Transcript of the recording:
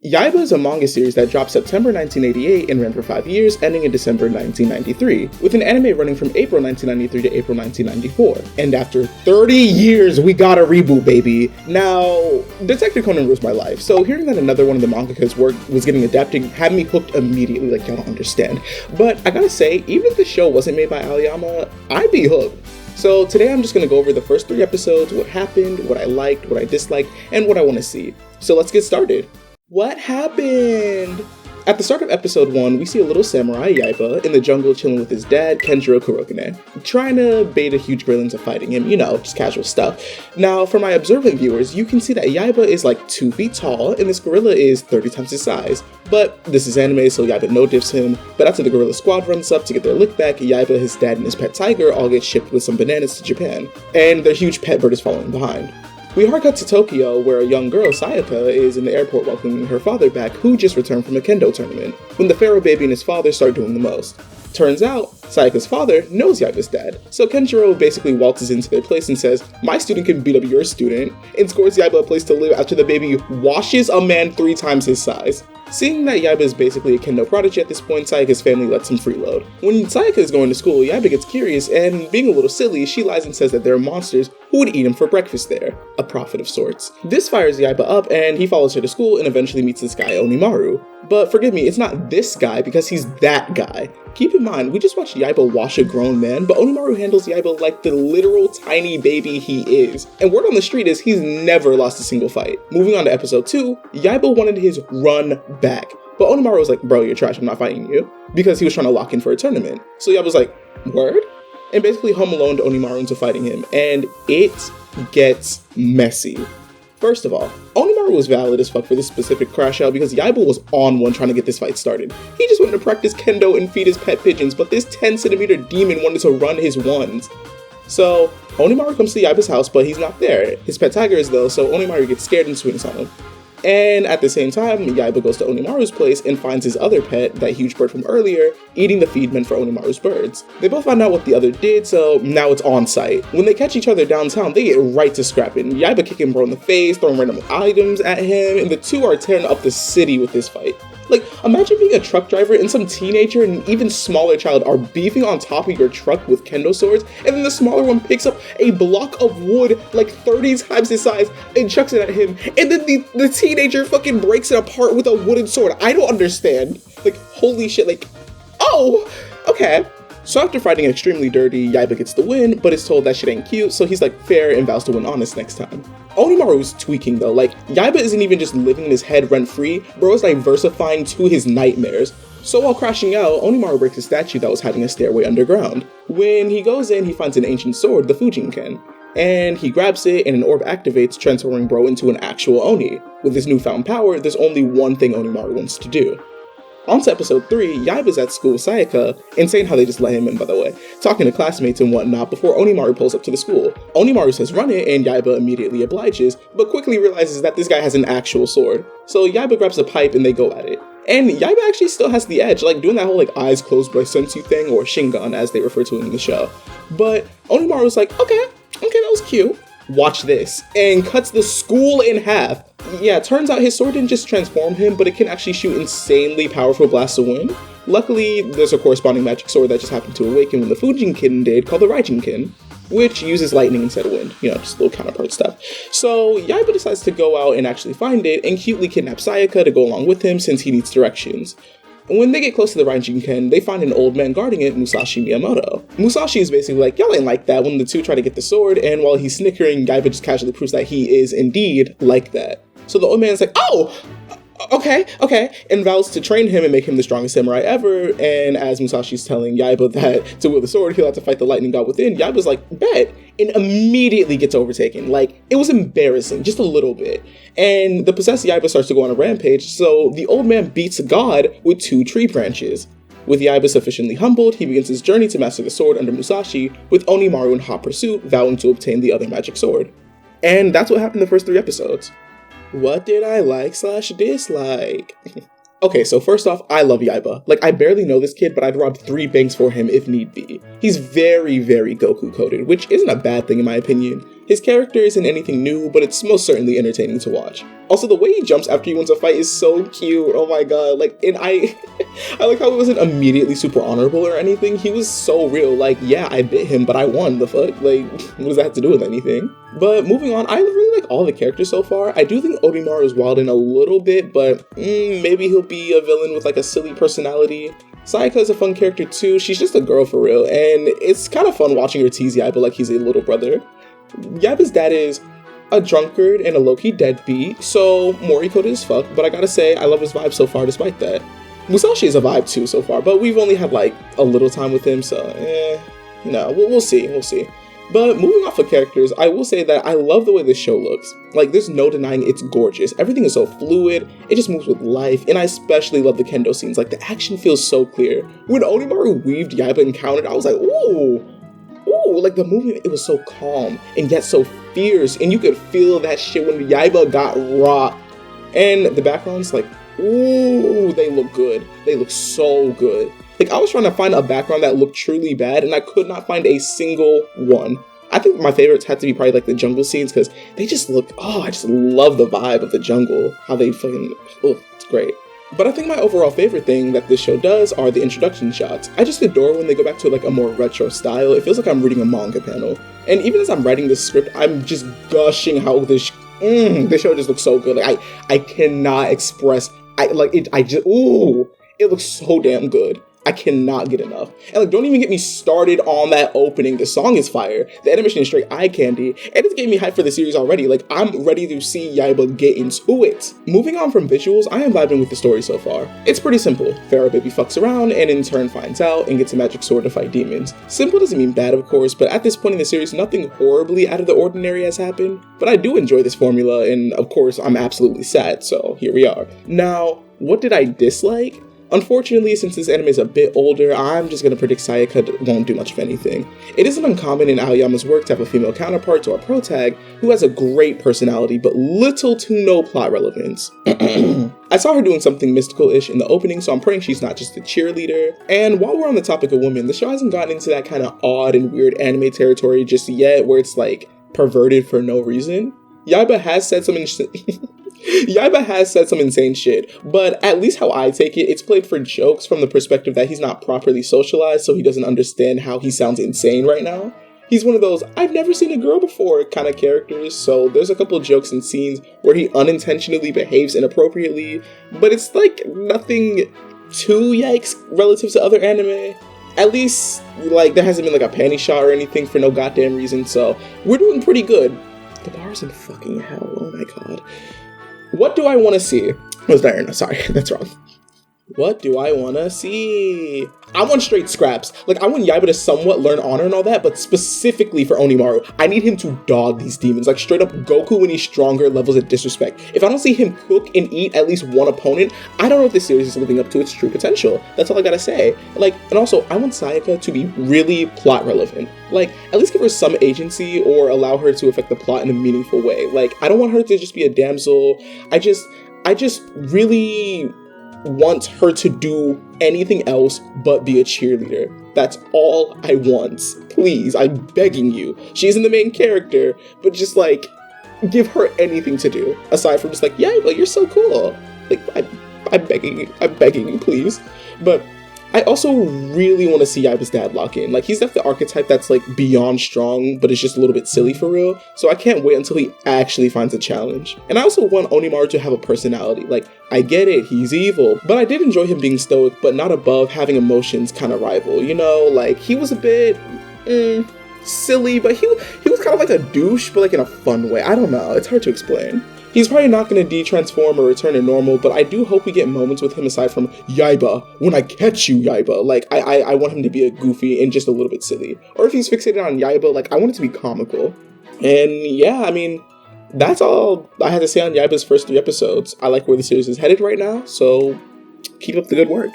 Yaiba is a manga series that dropped September 1988 and ran for 5 years, ending in December 1993, with an anime running from April 1993 to April 1994. And after 30 years, we got a reboot, baby! Now, Detective Conan rules my life, so hearing that another one of the mangaka's work was getting adapted had me hooked immediately, like y'all don't understand. But I gotta say, even if the show wasn't made by Aoyama, I'd be hooked. So today I'm just gonna go over the first 3 episodes, what happened, what I liked, what I disliked, and what I want to see. So let's get started. What happened? At the start of episode 1, we see a little samurai, Yaiba, in the jungle chilling with his dad, Kenjiro Kurogane, trying to bait a huge gorilla into fighting him, just casual stuff. Now, for my observant viewers, you can see that Yaiba is like 2 feet tall, and this gorilla is 30 times his size. But this is anime, so Yaiba no-diffs him, but after the gorilla squad runs up to get their lick back, Yaiba, his dad, and his pet tiger all get shipped with some bananas to Japan, and their huge pet bird is following behind. We hard cut to Tokyo, where a young girl, Sayaka, is in the airport welcoming her father back, who just returned from a kendo tournament, when the pharaoh baby and his father start doing the most. Turns out, Sayaka's father knows Yaiba's dad, so Kenjiro basically waltzes into their place and says, "My student can beat up your student," and scores Yaiba a place to live after the baby washes a man 3 times his size. Seeing that Yaiba is basically a kendo prodigy at this point, Sayaka's family lets him freeload. When Sayaka is going to school, Yaiba gets curious, and being a little silly, she lies and says that there are monsters who would eat him for breakfast there, a prophet of sorts. This fires Yaiba up, and he follows her to school and eventually meets this guy, Onimaru. But forgive me, it's not this guy, because he's that guy. Keep in mind, we just watched Yaiba wash a grown man, but Onimaru handles Yaiba like the literal tiny baby he is. And word on the street is he's never lost a single fight. Moving on to episode 2, Yaiba wanted his run back. But Onimaru was like, "Bro, you're trash, I'm not fighting you," because he was trying to lock in for a tournament. So Yaiba was like, "Word?" And basically home alone Onimaru into fighting him, and it gets messy. First of all, Onimaru was valid as fuck for this specific crash out because Yaiba was on one trying to get this fight started. He just wanted to practice kendo and feed his pet pigeons, but this 10-centimeter demon wanted to run his ones. So, Onimaru comes to Yaiba's house, but he's not there. His pet tiger is though, so Onimaru gets scared and swings on him. And at the same time, Yaiba goes to Onimaru's place and finds his other pet, that huge bird from earlier, eating the feed meant for Onimaru's birds. They both find out what the other did, so now it's on site. When they catch each other downtown, they get right to scrapping. Yaiba kicking bro in the face, throwing random items at him, and the two are tearing up the city with this fight. Like, imagine being a truck driver and some teenager and an even smaller child are beefing on top of your truck with kendo swords, and then the smaller one picks up a block of wood like 30 times his size and chucks it at him, and then the teenager fucking breaks it apart with a wooden sword. I don't understand. Like, holy shit, like, oh, okay. So after fighting extremely dirty, Yaiba gets the win, but is told that shit ain't cute, so he's like fair and vows to win honest next time. Onimaru is tweaking though, like, Yaiba isn't even just living in his head rent-free, bro is diversifying to his nightmares. So while crashing out, Onimaru breaks a statue that was hiding a stairway underground. When he goes in, he finds an ancient sword, the Fujinken, and he grabs it and an orb activates, transforming bro into an actual Oni. With his newfound power, there's only one thing Onimaru wants to do. On to episode 3, Yaiba's at school with Sayaka, insane how they just let him in by the way, talking to classmates and whatnot before Onimaru pulls up to the school. Onimaru says run it, and Yaiba immediately obliges, but quickly realizes that this guy has an actual sword. So Yaiba grabs a pipe and they go at it. And Yaiba actually still has the edge, like doing that whole like eyes closed by sensu thing, or Shingon as they refer to it in the show. But Onimaru's like, okay, that was cute. Watch this, and cuts the school in half. Yeah, turns out his sword didn't just transform him, but it can actually shoot insanely powerful blasts of wind. Luckily, there's a corresponding magic sword that just happened to awaken when the Fujinkin did, called the Raijinkin, which uses lightning instead of wind, just little counterpart stuff. So Yaiba decides to go out and actually find it, and cutely kidnap Sayaka to go along with him since he needs directions. When they get close to the Raijinken, they find an old man guarding it, Musashi Miyamoto. Musashi is basically like, y'all ain't like that, when the two try to get the sword, and while he's snickering, Yaiba just casually proves that he is indeed like that. So the old man's like, oh, okay, and vows to train him and make him the strongest samurai ever, and as Musashi's telling Yaiba that to wield the sword, he'll have to fight the lightning god within, Yaiba's like, bet, and immediately gets overtaken. Like, it was embarrassing, just a little bit. And the possessed Yaiba starts to go on a rampage, so the old man beats God with 2 tree branches. With Yaiba sufficiently humbled, he begins his journey to master the sword under Musashi, with Onimaru in hot pursuit, vowing to obtain the other magic sword. And that's what happened in the first 3 episodes. What did I like/dislike? Okay, so first off, I love Yaiba. Like, I barely know this kid, but I'd rob 3 banks for him if need be. He's very, very Goku-coded, which isn't a bad thing in my opinion. His character isn't anything new, but it's most certainly entertaining to watch. Also, the way he jumps after he wins a fight is so cute. Oh my god. Like, and I like how he wasn't immediately super honorable or anything. He was so real. Like, yeah, I bit him, but I won. The fuck? Like, what does that have to do with anything? But moving on, I really like all the characters so far. I do think Onimaru is wilding a little bit, but maybe he'll be a villain with like a silly personality. Sayaka is a fun character too. She's just a girl for real, and it's kind of fun watching her tease Yaiba like he's a little brother. Yaiba's dad is a drunkard and a low-key deadbeat, so Morikoto as fuck, but I gotta say, I love his vibe so far despite that. Musashi is a vibe too so far, but we've only had like a little time with him, so no, we'll see. But moving off of characters, I will say that I love the way this show looks. Like, there's no denying it's gorgeous. Everything is so fluid, it just moves with life, and I especially love the kendo scenes. Like, the action feels so clear. When Onimaru weaved Yaiba and countered, I was like, ooh, like the movement, it was so calm and yet so fierce, and you could feel that shit when Yaiba got rocked. And the backgrounds, like, ooh, they look good. They look so good. Like, I was trying to find a background that looked truly bad, and I could not find a single one. I think my favorites had to be probably like the jungle scenes, because they just look, I just love the vibe of the jungle. How they fucking, it's great. But I think my overall favorite thing that this show does are the introduction shots. I just adore when they go back to like a more retro style. It feels like I'm reading a manga panel. And even as I'm writing this script, I'm just gushing how this show just looks so good. Like I cannot express, it looks so damn good. I cannot get enough. And like, don't even get me started on that opening. The song is fire. The animation is straight eye candy. And it's getting me hyped for the series already. Like, I'm ready to see Yaiba get into it. Moving on from visuals, I am vibing with the story so far. It's pretty simple. Pharaoh Baby fucks around and in turn finds out and gets a magic sword to fight demons. Simple doesn't mean bad, of course, but at this point in the series, nothing horribly out of the ordinary has happened. But I do enjoy this formula, and of course, I'm absolutely sad, so here we are. Now, what did I dislike? Unfortunately, since this anime is a bit older, I'm just going to predict Sayaka won't do much of anything. It isn't uncommon in Aoyama's work to have a female counterpart to our protag who has a great personality but little to no plot relevance. I saw her doing something mystical-ish in the opening, so I'm praying she's not just a cheerleader. And while we're on the topic of women, the show hasn't gotten into that kind of odd and weird anime territory just yet where it's like perverted for no reason. Yaiba has said some insane shit, but at least how I take it, it's played for jokes from the perspective that he's not properly socialized, so he doesn't understand how he sounds insane right now. He's one of those, I've never seen a girl before kind of characters, so there's a couple of jokes and scenes where he unintentionally behaves inappropriately, but it's like nothing too yikes relative to other anime. At least, like, there hasn't been like a panty shot or anything for no goddamn reason, so we're doing pretty good. The bar's in fucking hell, oh my god. What do I want to see? Was there? No, sorry, that's wrong. What do I want to see? I want straight scraps. Like, I want Yaiba to somewhat learn honor and all that, but specifically for Onimaru, I need him to dog these demons. Like, straight up Goku when he's stronger levels of disrespect. If I don't see him cook and eat at least one opponent, I don't know if this series is living up to its true potential. That's all I gotta say. Like, and also, I want Sayaka to be really plot relevant. Like, at least give her some agency or allow her to affect the plot in a meaningful way. Like, I don't want her to just be a damsel. I just really want her to do anything else but be a cheerleader. That's all I want. Please, I'm begging you. She isn't the main character, but just like, give her anything to do aside from just like, yeah, you're so cool. Like, I'm begging you, please. But I also really want to see Yaiba's dad lock in. Like, he's definitely the archetype that's like beyond strong, but it's just a little bit silly for real. So I can't wait until he actually finds a challenge. And I also want Onimaru to have a personality. Like, I get it, he's evil, but I did enjoy him being stoic, but not above having emotions kind of rival. You know, like, he was a bit silly, but he was kind of like a douche, but like in a fun way. I don't know, it's hard to explain. He's probably not going to de-transform or return to normal, but I do hope we get moments with him aside from Yaiba, when I catch you, Yaiba. Like, I want him to be a goofy and just a little bit silly. Or if he's fixated on Yaiba, like, I want it to be comical. And yeah, I mean, that's all I had to say on Yaiba's first 3 episodes. I like where the series is headed right now, so keep up the good work.